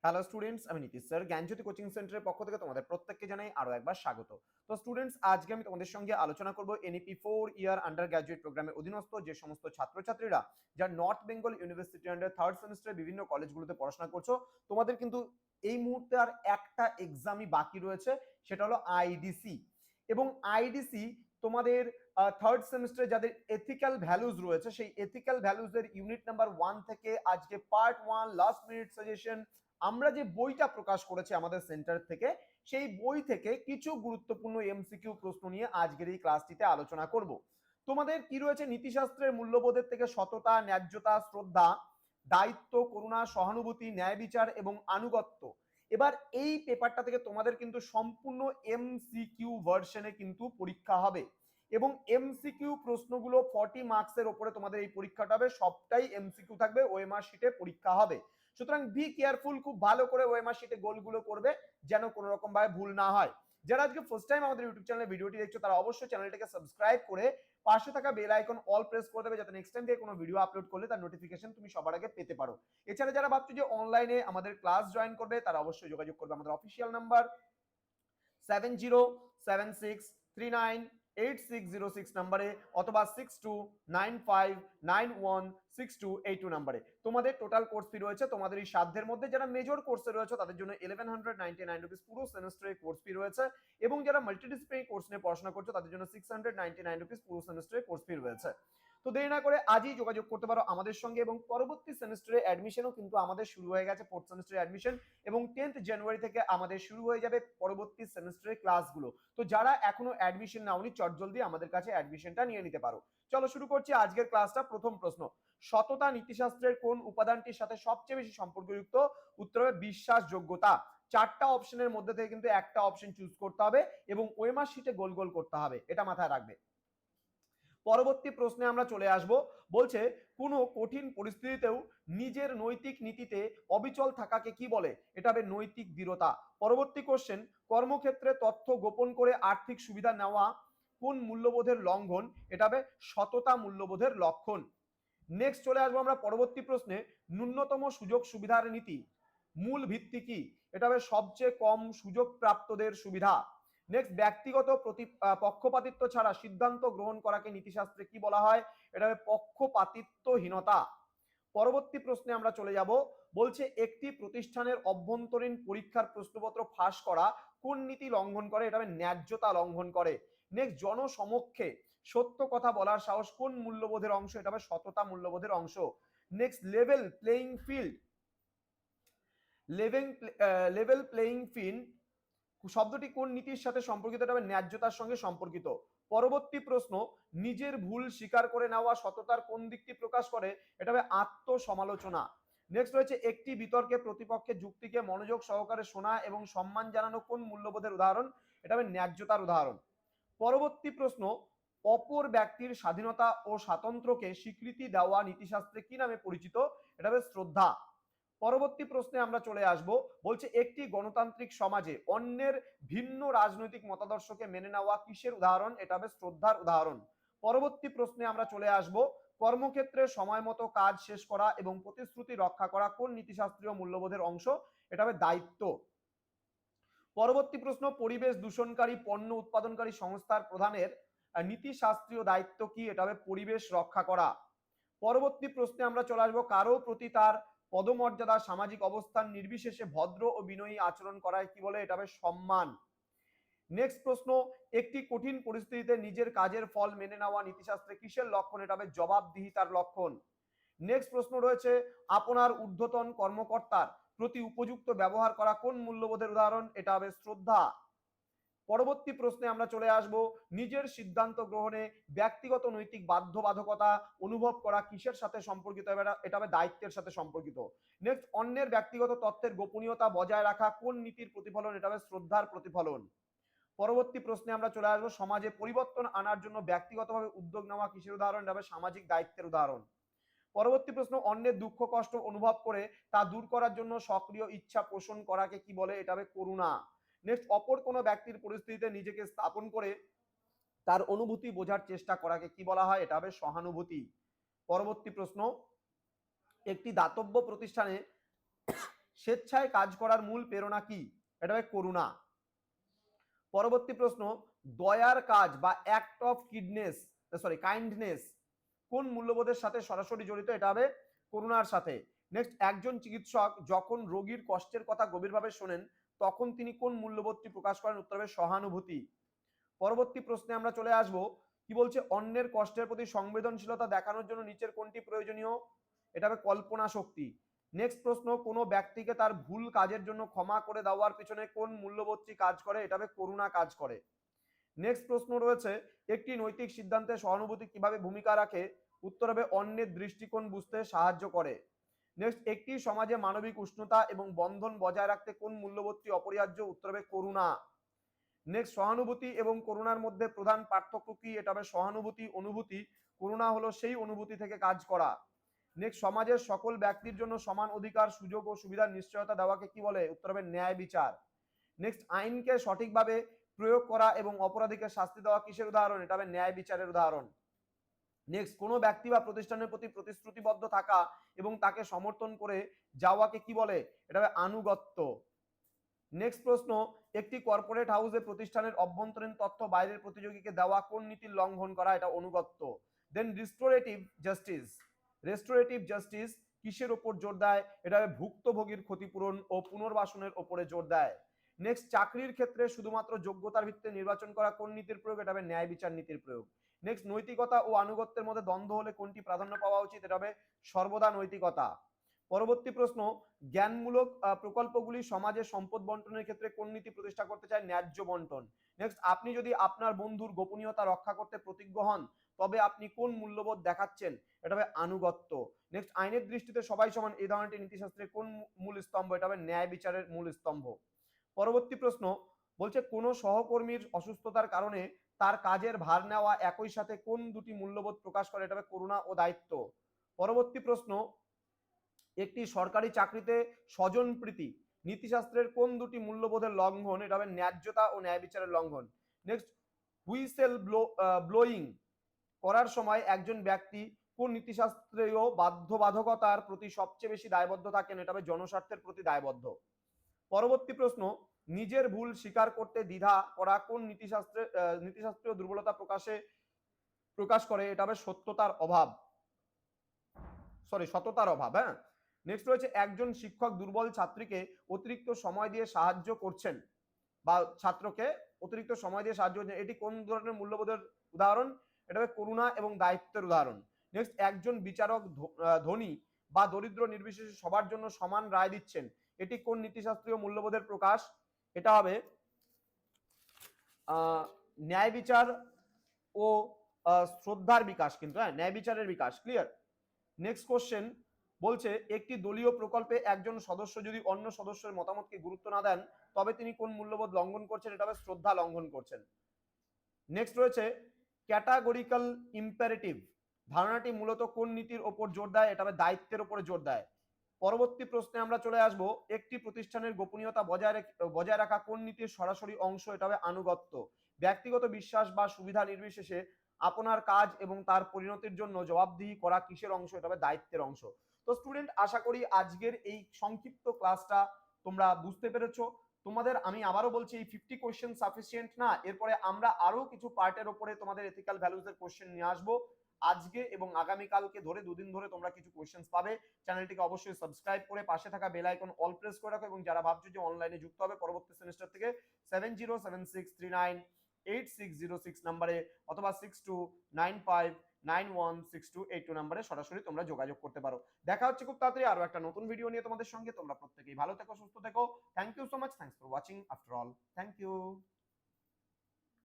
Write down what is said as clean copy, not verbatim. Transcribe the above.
Hello students, আমি Nitish sir জ্ঞানজ্যোতি coaching সেন্টারের পক্ষ থেকে তোমাদের প্রত্যেককে জানাই আরো একবার স্বাগত। তো স্টুডেন্টস, আজকে আমি তোমাদের সঙ্গে আলোচনা করব এনইপি 4 ইয়ার আন্ডার গ্র্যাজুয়েট প্রোগ্রামের অধীনস্থ যে সমস্ত ছাত্রছাত্রীরা যারা north Bengal university under third সেমিস্টারে বিভিন্ন কলেজগুলোতে পড়াশোনা করছো, তোমাদের কিন্তু এই মুহূর্তে আর একটা এক্সামই বাকি রয়েছে, সেটা হলো আইডিসি। এবং আইডিসি তোমাদের থার্ড সেমিস্টারে যাদের এথিক্যাল ভ্যালুজ রয়েছে, সেই এথিক্যাল ভ্যালুজের ইউনিট নাম্বার 1 থেকে আজকে পার্ট 1 লাস্ট মিনিট সাজেশন আমরা যে বইটা প্রকাশ করেছি আমাদের সেন্টার থেকে, সেই বই থেকে কিছু গুরুত্বপূর্ণ এমসিকিউ প্রশ্ন নিয়ে আজকের এই ক্লাসটিতে আলোচনা করব। তোমাদের কি রয়েছে? নীতিশাস্ত্রের মূল্যবোধের থেকে সততা, ন্যায্যতা, শ্রদ্ধা, দায়িত্ব, করুণা, সহানুভূতি, ন্যায় বিচার এবং আনুগত্য। এবার এই পেপারটা থেকে তোমাদের কিন্তু সম্পূর্ণ এমসিকিউ ভার্সনে কিন্তু পরীক্ষা হবে এবং এমসিকিউ প্রশ্নগুলো 40 মার্কসের উপরে তোমাদের এই পরীক্ষাটা হবে, সবটাই এমসিকিউ থাকবে, ওএমআর শিটে পরীক্ষা হবে। সুতরাং বি কেয়ারফুল, খুব ভালো করে ওএমআর শিটে গোলগুলো করবে যেন কোনো রকম ভাবে ভুল না হয়। যারা আজকে ফার্স্ট টাইম আমাদের ইউটিউব চ্যানেলে ভিডিওটি দেখছো, তারা অবশ্যই চ্যানেলটাকে সাবস্ক্রাইব করে পাশে থাকা বেল আইকন অল প্রেস করে দেবে, যাতে নেক্সট টাইম থেকে কোনো ভিডিও আপলোড করলে তার নোটিফিকেশন তুমি সবার আগে পেতে পারো। এছাড়া যারা ভাবছো যে অনলাইনে আমাদের ক্লাস জয়েন করবে, তারা অবশ্যই যোগাযোগ করবে আমাদের অফিসিয়াল নাম্বার 7076398606 নম্বরে অথবা 6295916282 নম্বরে। তোমাদের টোটাল কোর্স ফি রয়েছে তোমাদের এই সাধ্যের মধ্যে। যারা মেজর কোর্সে রয়েছে তাদের জন্য 1199 রুপিস পুরো সেমিস্টারের কোর্স ফি রয়েছে, এবং যারা মাল্টিডিসিপ্লিনারি কোর্স নিয়ে পড়াশোনা করছো তাদের জন্য 699 রুপিস পুরো সেমিস্টারের কোর্স ফি রয়েছে। তো দেরি না করে আজই যোগাযোগ করতে পারো আমাদের সঙ্গে, এবং পরবর্তী সেমিস্টারে অ্যাডমিশনও কিন্তু আমাদের শুরু হয়ে গেছে, ফোর্থ সেমিস্টারে অ্যাডমিশন, এবং 10th জানুয়ারি থেকে আমাদের শুরু হয়ে যাবে পরবর্তী সেমিস্টারের ক্লাসগুলো। তো যারা এখনো অ্যাডমিশন নাওনি, চটজলদি আমাদের কাছে অ্যাডমিশনটা নিয়ে নিতে পারো। চলো শুরু করছি আজকের ক্লাসটা। প্রথম প্রশ্ন, সততা নীতিশাস্ত্রের কোন উপাদানটির সাথে সবচেয়ে বেশি সম্পর্কযুক্ত? উত্তর হবে বিশ্বাসযোগ্যতা। চারটা অপশনের মধ্যে থেকে কিন্তু একটা অপশন চুজ করতে হবে এবং ওএমআর শিটে গোল গোল করতে হবে, এটা মাথায় রাখবে। পরবর্তী প্রশ্নে আমরা চলে আসব। বলছে কোনো কঠিন পরিস্থিতিতেও নিজের নৈতিক নীতিতে অবিচল থাকাকে কি বলে? এটা হবে নৈতিক দৃঢ়তা। পরবর্তী কোশ্চেন, কর্মক্ষেত্রে তথ্য গোপন করে আর্থিক সুবিধা নেওয়া কোন মূল্যবোধের লঙ্ঘন? এটা হবে সততা মূল্যবোধের লক্ষণ। নেক্সট চলে আসবো আমরা পরবর্তী প্রশ্নে, ন্যূনতম সুযোগ সুবিধার নীতি মূল ভিত্তি কি? এটা হবে সবচেয়ে কম সুযোগ প্রাপ্তদের সুবিধা। নেক্সট, ব্যক্তিগত পক্ষপাতিত্ব ছাড়া সিদ্ধান্ত গ্রহণ করাকে নীতিশাস্ত্রে কি বলা হয়? এটা হবে পক্ষপাতিত্বহীনতা। পরবর্তী প্রশ্নে আমরা চলে যাব। বলছে একটি প্রতিষ্ঠানের অভ্যন্তরীণ পরীক্ষার প্রশ্নপত্র ফাঁস করা কোন নীতি লঙ্ঘন করে? এটা হবে ন্যায্যতা লঙ্ঘন করে। নেক্সট, জনসমক্ষে সত্য কথা বলার সাহস কোন মূল্যবোধের অংশ? এটা হবে সততা মূল্যবোধের অংশ। Next, level playing field level playing field শব্দটি কোন নীতির সাথে সম্পর্কিত? এটা হবে ন্যায্যতার সঙ্গে সম্পর্কিত। পরবর্তী প্রশ্ন, নিজের ভুল স্বীকার করে নেওয়া সততার কোন দিকটি প্রকাশ করে? এটা হবে আত্মসমালোচনা। নেক্সট রয়েছে, একটি বিতর্কে প্রতিপক্ষের যুক্তিকে মনোযোগ সহকারে শোনা এবং সম্মান জানানো কোন মূল্যবোধের উদাহরণ? এটা হবে ন্যায্যতার উদাহরণ। পরবর্তী প্রশ্ন, অপর ব্যক্তির স্বাধীনতা ও স্বাতন্ত্র্যকে স্বীকৃতি দেওয়া নীতিশাস্ত্রে কি নামে পরিচিত? এটা হবে শ্রদ্ধা। পরবর্তী প্রশ্নে আমরা চলে আসব। বলছে একটি গণতান্ত্রিক সমাজে অন্যের ভিন্ন রাজনৈতিক মতাদর্শকে মেনে নেওয়া কিসের উদাহরণ? এটা হবে শ্রদ্ধার উদাহরণ। পরবর্তী প্রশ্নে আমরা চলে আসব, কর্মক্ষেত্রে সময় মতো কাজ শেষ করা এবং প্রতিশ্রুতি রক্ষা করা কোন নীতিশাস্ত্রীয় মূল্যবোধের অংশ? এটা হবে দায়িত্ব। পরবর্তী প্রশ্ন, পরিবেশ দূষণকারী পণ্য উৎপাদনকারী সংস্থার প্রধানের নীতিশাস্ত্রীয় দায়িত্ব কি? এটা হবে পরিবেশ রক্ষা করা। পরবর্তী প্রশ্নে আমরা চলে আসবো, কারো প্রতি তার পদমর্যাদা সামাজিক অবস্থান নির্বিশেষে ভদ্র ও বিনয়ী আচরণ করায় কি বলে? এটা হবে সম্মান। নেক্সট প্রশ্ন, একটি কঠিন পরিস্থিতিতে নিজের কাজের ফল মেনে নেওয়া নীতিশাস্ত্রে কিসের লক্ষণ? এটা হবে জবাবদিহিতার লক্ষণ। নেক্সট প্রশ্ন রয়েছে, আপনার ঊর্ধ্বতন কর্মকর্তার প্রতি উপযুক্ত ব্যবহার করা কোন মূল্যবোধের উদাহরণ? এটা হবে শ্রদ্ধা। পরবর্তী প্রশ্নে আমরা চলে আসব, নিজের সিদ্ধান্ত গ্রহণে ব্যক্তিগত নৈতিক বাধ্যবাধকতা অনুভব করা কিসের সাথে সম্পর্কিত? এটা হবে দায়িত্বের সাথে সম্পর্কিত। নেক্সট, অন্যের ব্যক্তিগত তথ্যের গোপনীয়তা বজায় রাখা কোন নীতির প্রতিফলন? এটা হবে শ্রদ্ধার প্রতিফলন। পরবর্তী প্রশ্নে আমরা চলে আসবো, সমাজে পরিবর্তন আনার জন্য ব্যক্তিগতভাবে উদ্যোগ নেওয়া কিসের উদাহরণ? এটা হবে সামাজিক দায়িত্বের উদাহরণ। পরবর্তী প্রশ্ন, অন্যের দুঃখ কষ্ট অনুভব করে তা দূর করার জন্য সক্রিয় ইচ্ছা পোষণ করাকে কি বলে? এটা হবে করুণা। নেক্সট, অপর কোনো ব্যক্তির পরিস্থিতিতে নিজেকে স্থাপন করে তার অনুভূতি বোঝার চেষ্টা করাকে কি বলা হয়? এটা হবে সহানুভূতি। পরবর্তী প্রশ্ন, একটি দাতব্য প্রতিষ্ঠানে স্বেচ্ছায় কাজ করার মূল প্রেরণা কি? এটা হবে করুণা। পরবর্তী প্রশ্ন, দয়ার কাজ বা অ্যাক্ট অফ কাইন্ডনেস কোন মূল্যবোধের সাথে সরাসরি জড়িত? এটা হবে করুণার সাথে। নেক্সট, একজন চিকিৎসক যখন রোগীর কষ্টের কথা গভীরভাবে শোনেন তখন তিনি কোন মূল্যবোধটি প্রকাশ করেন? উত্তর হবে সহানুভূতি। পরবর্তী প্রশ্নে আমরা চলে আসব, কি বলছে, অন্যের কষ্টের প্রতি সংবেদনশীলতা দেখানোর জন্য নিচের কোনটি প্রয়োজনীয়? এটা হবে কল্পনা শক্তি। নেক্সট প্রশ্ন, কোনো ব্যক্তিকে তার ভুল কাজের জন্য ক্ষমা করে দেওয়ার পিছনে কোন মূল্যবোধটি কাজ করে? এটা হবে করুণা কাজ করে। নেক্সট প্রশ্ন রয়েছে, একটি নৈতিক সিদ্ধান্তে সহানুভূতি কিভাবে ভূমিকা রাখে? উত্তর হবে অন্যের দৃষ্টিকোণ বুঝতে সাহায্য করে। নেক্সট, একটি সমাজে মানবিক উষ্ণতা এবং বন্ধন বজায় রাখতে কোন মূল্যবোধটি অপরিহার্য? উত্তর হবে করুণা। নেক্সট, সহানুভূতি এবং করুণার মধ্যে প্রধান পার্থক্য কি? এটা হবে সহানুভূতি অনুভূতি, করুণা হলো সেই অনুভূতি থেকে কাজ করা। নেক্সট, সমাজের সকল ব্যক্তির জন্য সমান অধিকার, সুযোগ ও সুবিধার নিশ্চয়তা দেওয়াকে কি বলে? উত্তর হবে ন্যায় বিচার। নেক্সট, আইনকে সঠিকভাবে প্রয়োগ করা এবং অপরাধীকে শাস্তি দেওয়া কিসের উদাহরণ? এটা হবে ন্যায় বিচারের উদাহরণ। নেক্সট, কোনো ব্যক্তি বা প্রতিষ্ঠানের প্রতি প্রতিশ্রুতিবদ্ধ থাকা এবং তাকে সমর্থন করে যাওয়াকে কি বলে? এটা হবে আনুগত্য। নেক্সট প্রশ্ন, একটি কর্পোরেট হাউসে প্রতিষ্ঠানের অভ্যন্তরীণ তথ্য বাইরের প্রতিযোগীকে দেওয়া কোন নীতির লঙ্ঘন করা? এটা অনুগত্য। দেন রেস্টোরেটিভ জাস্টিস কিসের ওপর জোর দেয়? এটা ভুক্তভোগীর ক্ষতিপূরণ ও পুনর্বাসনের ওপরে জোর দেয়। নেক্সট, চাকরির ক্ষেত্রে শুধুমাত্র যোগ্যতার ভিত্তিতে নির্বাচন করা কোন নীতির প্রয়োগ? এটা হবে ন্যায় বিচার নীতির প্রয়োগ। নেক্সট, নৈতিকতা ও আনুগত্যের মধ্যে দ্বন্দ্ব হলে কোনটি প্রাধান্য পাওয়া উচিত? এটা হবে সর্বদা নৈতিকতা। পরবর্তী প্রশ্ন, জ্ঞানমূলক প্রকল্পগুলি সমাজে সম্পদ বন্টনের ক্ষেত্রে কোন নীতি প্রতিষ্ঠা করতে চায়? ন্যায্য বন্টন। নেক্সট, আপনি যদি আপনার বন্ধুর গোপনীয়তা রক্ষা করতে প্রতিজ্ঞ হন তবে আপনি কোন মূল্যবোধ দেখাচ্ছেন? এটা হবে আনুগত্য। নেক্সট, আইনের দৃষ্টিতে সবাই সমান এই ধরনটি নীতিশাস্ত্রের কোন মূল স্তম্ভ? এটা হবে ন্যায় বিচারের মূল স্তম্ভ। পরবর্তী প্রশ্ন বলছে, কোন সহকর্মীর অসুস্থতার কারণে তার কাজের ভার নেওয়া একই সাথে কোন দুটি মূল্যবোধ প্রকাশ করে? এটা হবে করুণা ও দায়িত্ব। পরবর্তী প্রশ্ন, একটি সরকারি চাকরিতে স্বজনপ্রীতি নীতিশাস্ত্রের কোন দুটি মূল্যবোধের লঙ্ঘন? এটা হবে ন্যায্যতা ও ন্যায় বিচারের লঙ্ঘন। নেক্সট, হুইসেল ব্লোয়িং করার সময় একজন ব্যক্তি কোন নীতিশাস্ত্রীয় বাধ্যবাধকতার প্রতি সবচেয়ে বেশি দায়বদ্ধ থাকেন? এটা হবে জনস্বার্থের প্রতি দায়বদ্ধ। পরবর্তী প্রশ্ন, নিজের ভুল স্বীকার করতে দ্বিধা করা কোন নীতিশাস্ত্রীয় দুর্বলতা প্রকাশ করে? এটা হবে সততার অভাব। হ্যাঁ। নেক্সট রয়েছে, একজন শিক্ষক দুর্বল ছাত্রীকে অতিরিক্ত সময় দিয়ে সাহায্য করছেন বা ছাত্রকে অতিরিক্ত সময় দিয়ে সাহায্য করছেন, এটি কোন ধরনের মূল্যবোধের উদাহরণ? এটা হবে করুণা এবং দায়িত্বের উদাহরণ। নেক্সট, একজন বিচারক ধনী বা দরিদ্র নির্বিশেষে সবার জন্য সমান রায় দিচ্ছেন, এটি কোন নীতিশাস্ত্রীয় মূল্যবোধের প্রকাশ? এটা হবে ন্যায় বিচার ও শ্রদ্ধার বিকাশ, কিন্তু হ্যাঁ, ন্যায় বিচারের বিকাশ। ক্লিয়ার? নেক্সট কোশ্চেন বলছে, একটি দলীয় প্রকল্পে একজন সদস্য যদি অন্য সদস্যের মতামতকে গুরুত্ব না দেন তবে তিনি কোন মূল্যবোধ লঙ্ঘন করছেন? এটা হবে শ্রদ্ধা লঙ্ঘন করছেন। নেক্সট রয়েছে, ক্যাটাগরিক্যাল ইম্পারেটিভ ধারণাটি মূলত কোন নীতির ওপর জোর দেয়? এটা হবে দায়িত্বের উপরে জোর দেয়। পরবর্তী প্রশ্নে আমরা চলে আসব, একটি প্রতিষ্ঠানের গোপনীয়তা বজায় রাখা কোন নীতির সরাসরি অংশ? এটা হবে আনুগত্য। ব্যক্তিগত বিশ্বাস বা সুবিধা নির্বিশেষে আপনার কাজ এবং তার পরিণতির জন্য জবাবদিহি করা কিসের অংশ? এটা হবে দায়িত্বের অংশ। তো স্টুডেন্ট, আশা করি আজকের এই সংক্ষিপ্ত ক্লাসটা তোমরা বুঝতে পেরেছো। তোমাদের আমি আবারও বলছি, এই 50 কোশ্চেন সাফিসিয়েন্ট না, এরপরে আমরা আরো কিছু পার্টের উপরে তোমাদের এথিক্যাল ভ্যালুজ এর কোশ্চেন নিয়ে আসবো। আজকে এবং আগামীকালকে ধরে দুদিন ধরে তোমরা কিছু কোশ্চেন পাবে। চ্যানেলটিকে অবশ্যই সাবস্ক্রাইব করে পাশে থাকা বেল আইকন অল প্রেস করে রাখো, এবং যারা ভাবছো যে অনলাইনে যুক্ত হবে পরবর্তী সেমিস্টার থেকে 7076398606 নম্বরে অথবা 6295916282 নম্বরে সরাসরি তোমরা যোগাযোগ করতে পারো। দেখা হচ্ছে খুব তাড়াতাড়ি আরো একটা নতুন ভিডিও নিয়ে তোমাদের সঙ্গে। তোমরা প্রত্যেকেই ভালো থেকো, সুস্থ থেকো। Thank you so much. Thanks for watching after all. Thank you.